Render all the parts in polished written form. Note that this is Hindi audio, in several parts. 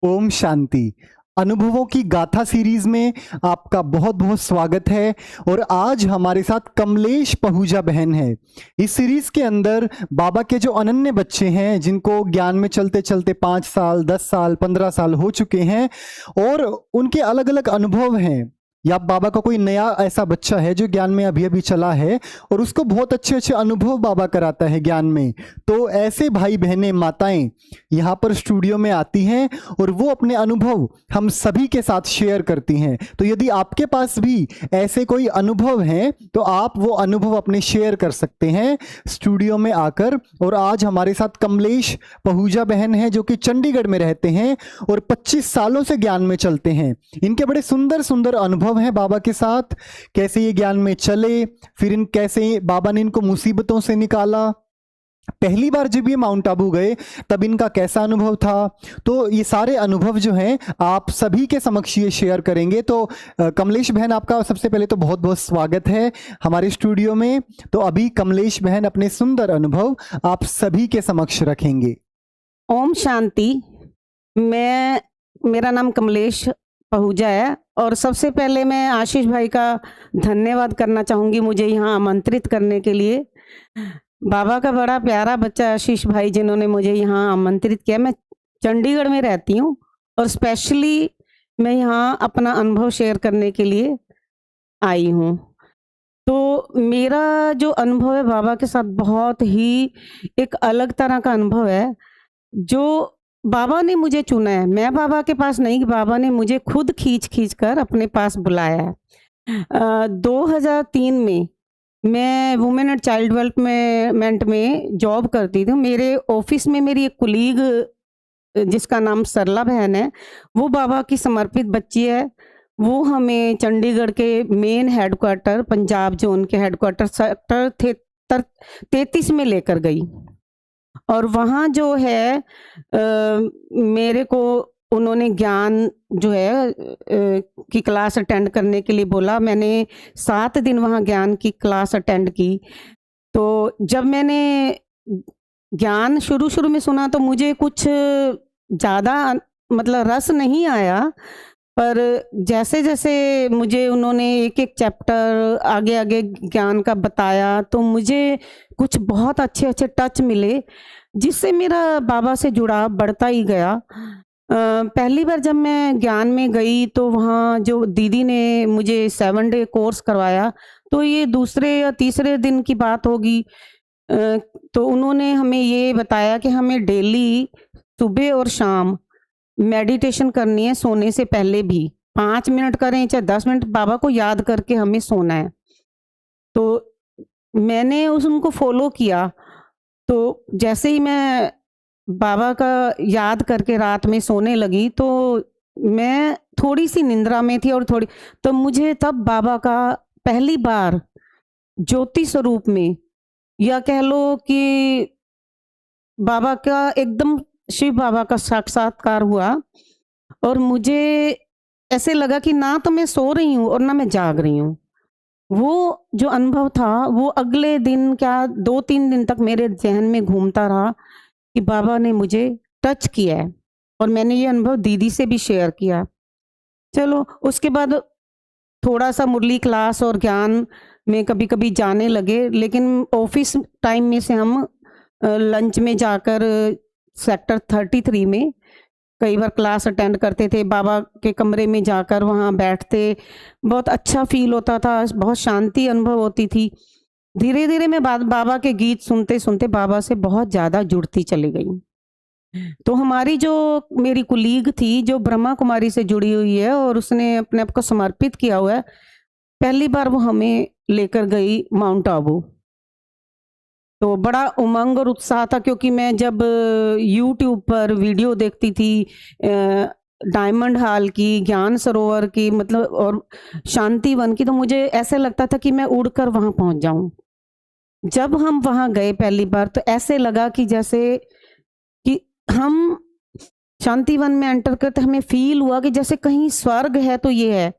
ओम शांति। अनुभवों की गाथा सीरीज में आपका बहुत बहुत स्वागत है। और आज हमारे साथ कमलेश पहूजा बहन है। इस सीरीज के अंदर बाबा के जो अनन्य बच्चे हैं, जिनको ज्ञान में चलते चलते 5 साल, 10 साल, 15 साल हो चुके हैं और उनके अलग अलग अनुभव हैं, या बाबा का कोई नया ऐसा बच्चा है जो ज्ञान में अभी अभी चला है और उसको बहुत अच्छे अच्छे अनुभव बाबा कराता है ज्ञान में, तो ऐसे भाई बहनें माताएं यहाँ पर स्टूडियो में आती हैं और वो अपने अनुभव हम सभी के साथ शेयर करती हैं। तो यदि आपके पास भी ऐसे कोई अनुभव हैं तो आप वो अनुभव अपने शेयर कर सकते हैं स्टूडियो में आकर। और आज हमारे साथ कमलेश पहूजा बहन है, जो कि चंडीगढ़ में रहते हैं और 25 सालों से ज्ञान में चलते हैं। इनके बड़े सुंदर सुंदर अनुभव हैं बाबा के साथ, कैसे ये ज्ञान में चले, फिर इन कैसे बाबा ने इनको मुसीबतों से निकाला, पहली बार जब ये माउंट आबू गए तब इनका कैसा अनुभव था। तो ये सारे अनुभव जो हैं आप सभी के समक्ष ये शेयर करेंगे। तो कमलेश बहन, आपका सबसे पहले तो बहुत बहुत स्वागत है हमारे स्टूडियो में। तो अभी कमलेश बहन अपने सुंदर अनुभव आप सभी के समक्ष रखेंगे। ओम शांति। मेरा नाम कमलेश पहूजा है और सबसे पहले मैं आशीष भाई का धन्यवाद करना चाहूँगी मुझे यहाँ आमंत्रित करने के लिए। बाबा का बड़ा प्यारा बच्चा आशीष भाई, जिन्होंने मुझे यहाँ आमंत्रित किया। मैं चंडीगढ़ में रहती हूँ और स्पेशली मैं यहाँ अपना अनुभव शेयर करने के लिए आई हूँ। तो मेरा जो अनुभव है बाबा के साथ, बहुत ही एक अलग तरह का अनुभव है, जो बाबा ने मुझे चुना है। मैं बाबा के पास नहीं, बाबा ने मुझे खुद खींच कर अपने पास बुलाया है। 2003 में मैं वुमेन एंड चाइल्ड डेवलपमेंट में जॉब करती थी। मेरे ऑफिस में मेरी एक कुलीग, जिसका नाम सरला बहन है, वो बाबा की समर्पित बच्ची है। वो हमें चंडीगढ़ के मेन हेडक्वार्टर, पंजाब जोन के हेडक्वार्टर सेक्टर 33 में लेकर गई। और वहाँ जो है मेरे को उन्होंने ज्ञान जो है की क्लास अटेंड करने के लिए बोला। मैंने 7 दिन वहाँ ज्ञान की क्लास अटेंड की। तो जब मैंने ज्ञान शुरू में सुना तो मुझे कुछ ज़्यादा मतलब रस नहीं आया, पर जैसे-जैसे मुझे उन्होंने एक-एक चैप्टर आगे-आगे ज्ञान का बताया, तो मुझे कुछ बहुत अच्छे-अच्छे टच मिले, जिससे मेरा बाबा से जुड़ाव बढ़ता ही गया। पहली बार जब मैं ज्ञान में गई तो वहाँ जो दीदी ने मुझे 7 डे कोर्स करवाया, तो ये दूसरे या तीसरे दिन की बात होगी। तो उन्होंने हमें ये बताया कि हमें डेली सुबह और शाम मेडिटेशन करनी है, सोने से पहले भी 5 मिनट करें चाहे 10 मिनट, बाबा को याद करके हमें सोना है। तो मैंने उनको फॉलो किया। तो जैसे ही मैं बाबा का याद करके रात में सोने लगी, तो मैं थोड़ी सी निंद्रा में थी और तो मुझे तब बाबा का पहली बार ज्योति स्वरूप में, या कह लो कि बाबा का एकदम शिव बाबा का साक्षात्कार हुआ। और मुझे ऐसे लगा कि ना तो मैं सो रही हूँ और ना मैं जाग रही हूँ। वो जो अनुभव था वो अगले दिन, क्या 2-3 दिन तक मेरे ज़हन में घूमता रहा कि बाबा ने मुझे टच किया है। और मैंने ये अनुभव दीदी से भी शेयर किया। चलो उसके बाद थोड़ा-सा मुरली क्लास और ज्ञान में कभी-कभी जाने लगे, लेकिन ऑफिस टाइम में से हम लंच में जाकर सेक्टर 33 में कई बार क्लास अटेंड करते थे। बाबा के कमरे में जाकर वहाँ बैठते, बहुत अच्छा फ़ील होता था, बहुत शांति अनुभव होती थी। धीरे-धीरे मैं बाबा के गीत सुनते-सुनते बाबा से बहुत ज़्यादा जुड़ती चली गई। तो हमारी जो मेरी कुलीग थी, जो ब्रह्मा कुमारी से जुड़ी हुई है और उसने अपने आप को समर्पित किया हुआ है, पहली बार वो हमें लेकर गई माउंट आबू। तो बड़ा उमंग और उत्साह था, क्योंकि मैं जब यूट्यूब पर वीडियो देखती थी डायमंड हॉल की, ज्ञान सरोवर की, मतलब और शांति वन की, तो मुझे ऐसे लगता था कि मैं उड़कर वहाँ पहुँच जाऊँ। जब हम वहाँ गए पहली बार, तो ऐसे लगा कि जैसे कि हम शांति वन में एंटर करते, हमें फ़ील हुआ कि जैसे कहीं स्वर्ग है तो ये है।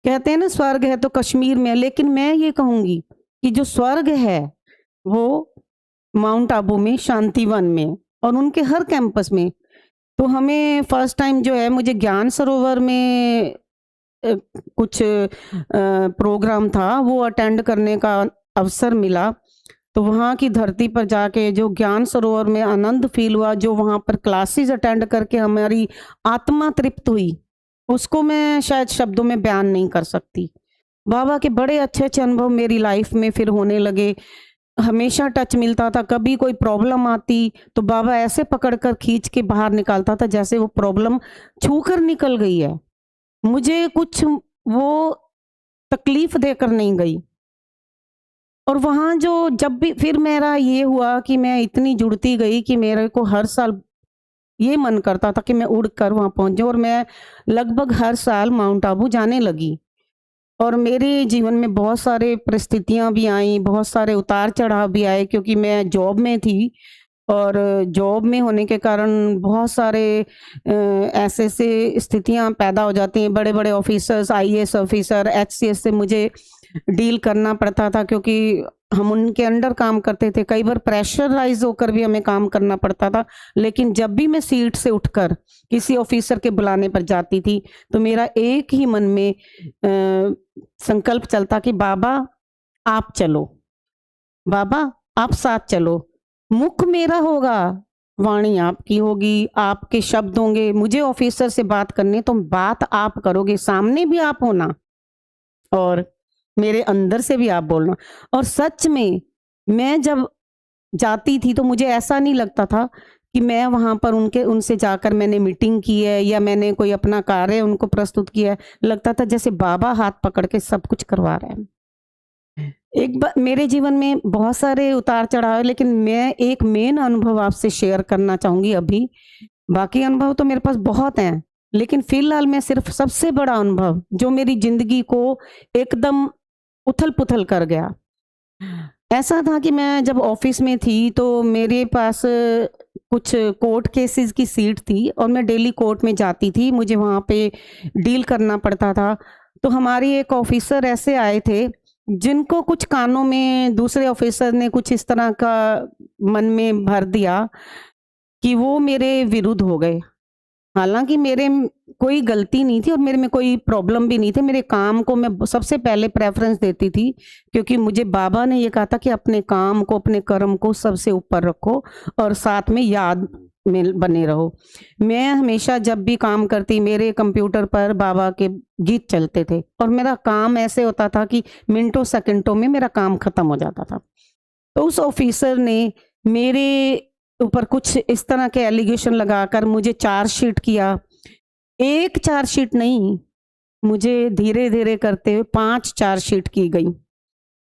कहते हैं ना स्वर्ग है तो कश्मीर में है, लेकिन मैं ये कहूँगी कि जो स्वर्ग है वो माउंट आबू में, शांति वन में और उनके हर कैंपस में। तो हमें फर्स्ट टाइम जो है मुझे ज्ञान सरोवर में कुछ प्रोग्राम था वो अटेंड करने का अवसर मिला। तो वहाँ की धरती पर जाके जो ज्ञान सरोवर में आनंद फ़ील हुआ, जो वहाँ पर क्लासेस अटेंड करके हमारी आत्मा तृप्त हुई, उसको मैं शायद शब्दों में बयान नहीं कर सकती। बाबा के बड़े अच्छे-अच्छे अनुभव मेरी लाइफ़ में फिर होने लगे। हमेशा टच मिलता था, कभी कोई प्रॉब्लम आती तो बाबा ऐसे पकड़ कर खींच के बाहर निकालता था जैसे वो प्रॉब्लम छूकर निकल गई है। मुझे कुछ वो तकलीफ़ देकर नहीं गई। और वहाँ जो जब भी फिर मेरा ये हुआ कि मैं इतनी जुड़ती गई कि मेरे को हर साल ये मन करता था कि मैं उड़कर वहाँ पहुँच जाऊँ, और मैं लगभग हर साल माउंट आबू जाने लगी। और मेरे जीवन में बहुत सारे परिस्थितियाँ भी आईं, बहुत सारे उतार-चढ़ाव भी आए, क्योंकि मैं जॉब में थी, और जॉब में होने के कारण बहुत सारे ऐसे-ऐसे स्थितियाँ पैदा हो जाती हैं। बड़े-बड़े ऑफ़िसर्स, आईएएस ऑफ़िसर, एचसीएस से मुझे डील करना पड़ता था, क्योंकि हम उनके अंडर काम करते थे। कई बार प्रेशराइज़ होकर भी हमें काम करना पड़ता था। लेकिन जब भी मैं सीट से उठकर किसी ऑफ़िसर के बुलाने पर जाती थी, तो मेरा एक ही मन में संकल्प चलता कि बाबा आप चलो, बाबा आप साथ चलो। मुख मेरा होगा, वाणी आपकी होगी, आपके शब्द होंगे। मुझे ऑफ़िसर से बात करनी है तो बात आप करोगे, सामने भी आप होना और मेरे अंदर से भी आप बोलना। और सच में मैं जब जाती थी तो मुझे ऐसा नहीं लगता था कि मैं वहाँ पर उनसे जाकर मैंने मीटिंग की है या मैंने कोई अपना कार्य उनको प्रस्तुत किया है। लगता था जैसे बाबा हाथ पकड़ के सब कुछ करवा रहे हैं। मेरे जीवन में बहुत सारे उतार-चढ़ाव है, लेकिन मैं एक मेन अनुभव आपसे शेयर करना चाहूँगी अभी। बाकी अनुभव तो मेरे पास बहुत हैं, लेकिन फ़िलहाल मैं सिर्फ़ सबसे बड़ा अनुभव जो मेरी ज़िंदगी को एकदम उथल-पुथल कर गया। ऐसा था कि मैं जब ऑफ़िस में थी तो मेरे पास कुछ कोर्ट केसेस की सीट थी और मैं डेली कोर्ट में जाती थी, मुझे वहाँ पे डील करना पड़ता था। तो हमारी एक ऑफ़िसर ऐसे आए थे, जिनको कुछ कानों में दूसरे ऑफ़िसर ने कुछ इस तरह का मन में भर दिया कि वो मेरे विरुद्ध हो गए। हालाँकि कोई गलती नहीं थी और मेरे में कोई प्रॉब्लम भी नहीं थी। मेरे काम को मैं सबसे पहले प्रेफ़रेंस देती थी, क्योंकि मुझे बाबा ने ये कहा था कि अपने काम को, अपने कर्म को सबसे ऊपर रखो और साथ में याद में बने रहो। मैं हमेशा जब भी काम करती, मेरे कंप्यूटर पर बाबा के गीत चलते थे और मेरा काम ऐसे होता था कि मिनटों सेकंडों में मेरा काम ख़त्म हो जाता था। तो उस ऑफ़िसर ने मेरे ऊपर कुछ इस तरह के एलिगेशन लगाकर मुझे चार्जशीट किया। एक चार्जशीट नहीं, मुझे धीरे-धीरे करते हुए 5 चार्जशीट की गई।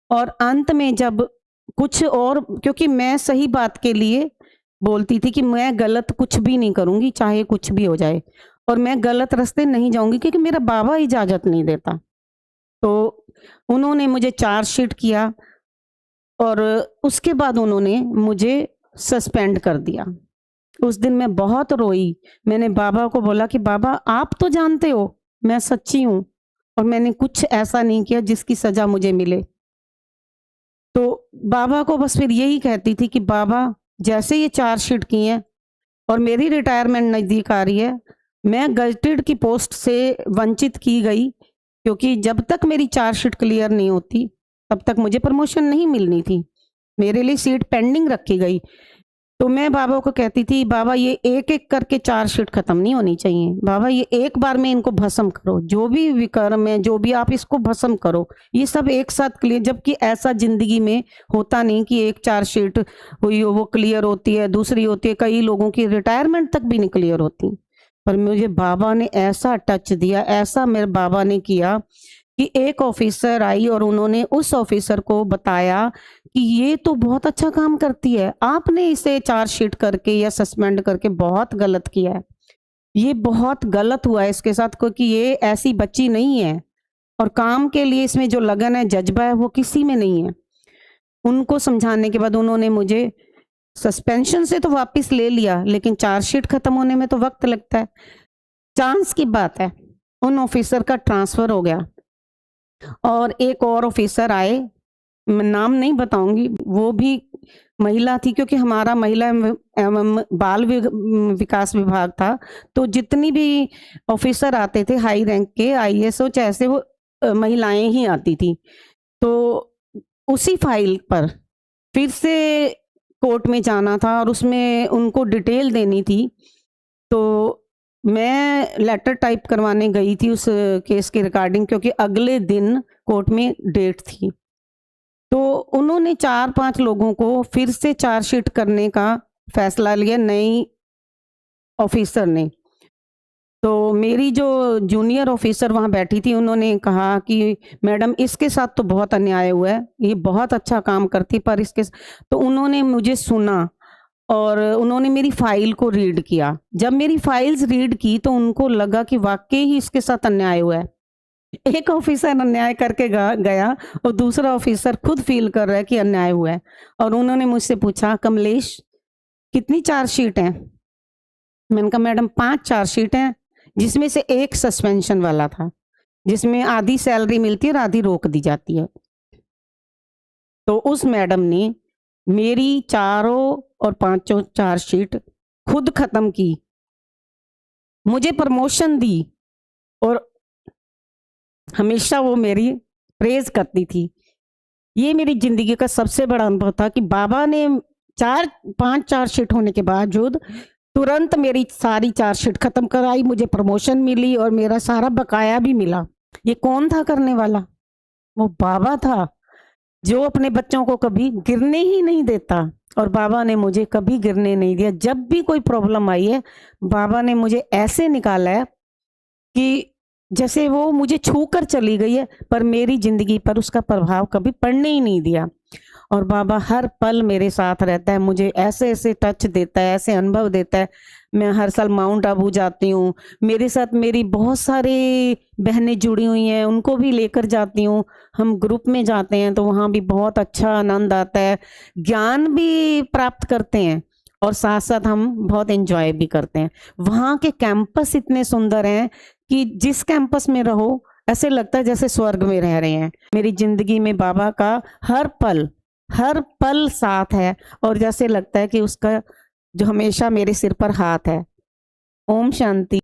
और अंत में जब कुछ और, क्योंकि मैं सही बात के लिए बोलती थी कि मैं गलत कुछ भी नहीं करूँगी, चाहे कुछ भी हो जाए, और मैं गलत रास्ते नहीं जाऊँगी क्योंकि मेरा बाबा इजाज़त नहीं देता। तो उन्होंने मुझे चार्जशीट किया और उसके बाद उन्होंने मुझे सस्पेंड कर दिया। उस दिन मैं बहुत रोई। मैंने बाबा को बोला कि बाबा आप तो जानते हो मैं सच्ची हूँ और मैंने कुछ ऐसा नहीं किया जिसकी सज़ा मुझे मिले। तो बाबा को बस फिर यही कहती थी कि बाबा जैसे ये चार्जशीट की हैं और मेरी रिटायरमेंट नज़दीक आ रही है, मैं गज़टेड की पोस्ट से वंचित की गई, क्योंकि जब तक मेरी चार्जशीट क्लियर नहीं होती, तब तक मुझे प्रमोशन नहीं मिलनी थी। मेरे लिए सीट पेंडिंग रखी गई। तो मैं बाबा को कहती थी, बाबा ये एक-एक करके चार्जशीट खत्म नहीं होनी चाहिए। बाबा ये एक बार में इनको भस्म करो, जो भी विकर्म है, जो भी आप इसको भस्म करो। ये सब एक साथ क्लियर, जबकि ऐसा ज़िंदगी में होता नहीं कि एक चार्जशीट हुई हो वो क्लियर होती है, दूसरी होती है, कई लोगों की रिटायरमेंट तक भी नहीं क्लियर होती। पर मुझे बाबा ने ऐसा टच दिया, ऐसा मेरे बाबा ने किया कि एक ऑफ़िसर आई और उन्होंने उस ऑफ़िसर को बताया कि ये तो बहुत अच्छा काम करती है, आपने इसे चार्जशीट करके या सस्पेंड करके बहुत गलत किया है। ये बहुत गलत हुआ है इसके साथ, क्योंकि ये ऐसी बच्ची नहीं है और काम के लिए इसमें जो लगन है, जज़्बा है, वो किसी में नहीं है। उनको समझाने के बाद उन्होंने मुझे सस्पेंशन से तो वापस ले लिया, लेकिन चार्जशीट खत्म होने में तो वक़्त लगता है। चांस की बात है, उन ऑफ़िसर का ट्रांसफ़र हो गया और एक और ऑफ़िसर आए, मैं नाम नहीं बताऊँगी, वो भी महिला थी, क्योंकि हमारा महिला एवं बाल विकास विभाग था, तो जितनी भी ऑफिसर आते थे हाई रैंक के, आईएसओ चाहे से, वो महिलाएं ही आती थी। तो उसी फाइल पर फिर से कोर्ट में जाना था और उसमें उनको डिटेल देनी थी। तो मैं लेटर टाइप करवाने गई थी उस केस के रिगार्डिंग, क्योंकि अगले दिन कोर्ट में डेट थी। तो उन्होंने 4-5 लोगों को फिर से चार्जशीट करने का फैसला लिया, नई ऑफिसर ने। तो मेरी जो जूनियर ऑफिसर वहाँ बैठी थी, उन्होंने कहा कि मैडम इसके साथ तो बहुत अन्याय हुआ है, ये बहुत अच्छा काम करती, पर इसके तो उन्होंने मुझे सुना और उन्होंने मेरी फाइल को रीड किया। जब मेरी फाइल्स रीड की तो उनको लगा कि वाकई ही इसके साथ अन्याय हुआ है। एक ऑफिसर अन्याय करके गया और दूसरा ऑफिसर खुद फील कर रहा है कि अन्याय हुआ है, और उन्होंने मुझसे पूछा, कमलेश कितनी चार्जशीट हैं? मैंने कहा मैडम 5 चार्जशीट हैं, जिसमें से एक सस्पेंशन वाला था, जिसमें आधी सैलरी मिलती है और आधी रोक दी जाती है। तो उस मैडम ने मेरी चारों और 5 चार्जशीट खुद खत्म की, मुझे प्रमोशन दी, और हमेशा वो मेरी प्रेज करती थी। ये मेरी जिंदगी का सबसे बड़ा अनुभव था कि बाबा ने 4-5 चार्जशीट होने के बावजूद तुरंत मेरी सारी चार्जशीट खत्म कराई, मुझे प्रमोशन मिली और मेरा सारा बकाया भी मिला। ये कौन था करने वाला? वो बाबा था, जो अपने बच्चों को कभी गिरने ही नहीं देता, और बाबा ने मुझे कभी गिरने नहीं दिया। जब भी कोई प्रॉब्लम आई है, बाबा ने मुझे ऐसे निकाला है कि जैसे वो मुझे छू कर चली गई है, पर मेरी जिंदगी पर उसका प्रभाव कभी पड़ने ही नहीं दिया। और बाबा हर पल मेरे साथ रहता है, मुझे ऐसे ऐसे टच देता है, ऐसे अनुभव देता है। मैं हर साल माउंट आबू जाती हूँ, मेरे साथ मेरी बहुत सारी बहनें जुड़ी हुई हैं, उनको भी लेकर जाती हूँ। हम ग्रुप में जाते हैं तो वहाँ भी बहुत अच्छा आनंद आता है, ज्ञान भी प्राप्त करते हैं, और साथ साथ हम बहुत एंजॉय भी करते हैं। वहाँ के कैंपस इतने सुंदर हैं कि जिस कैंपस में रहो ऐसे लगता है जैसे स्वर्ग में रह रहे हैं। मेरी जिंदगी में बाबा का हर पल साथ है, और जैसे लगता है कि उसका जो हमेशा मेरे सिर पर हाथ है। ओम शांति।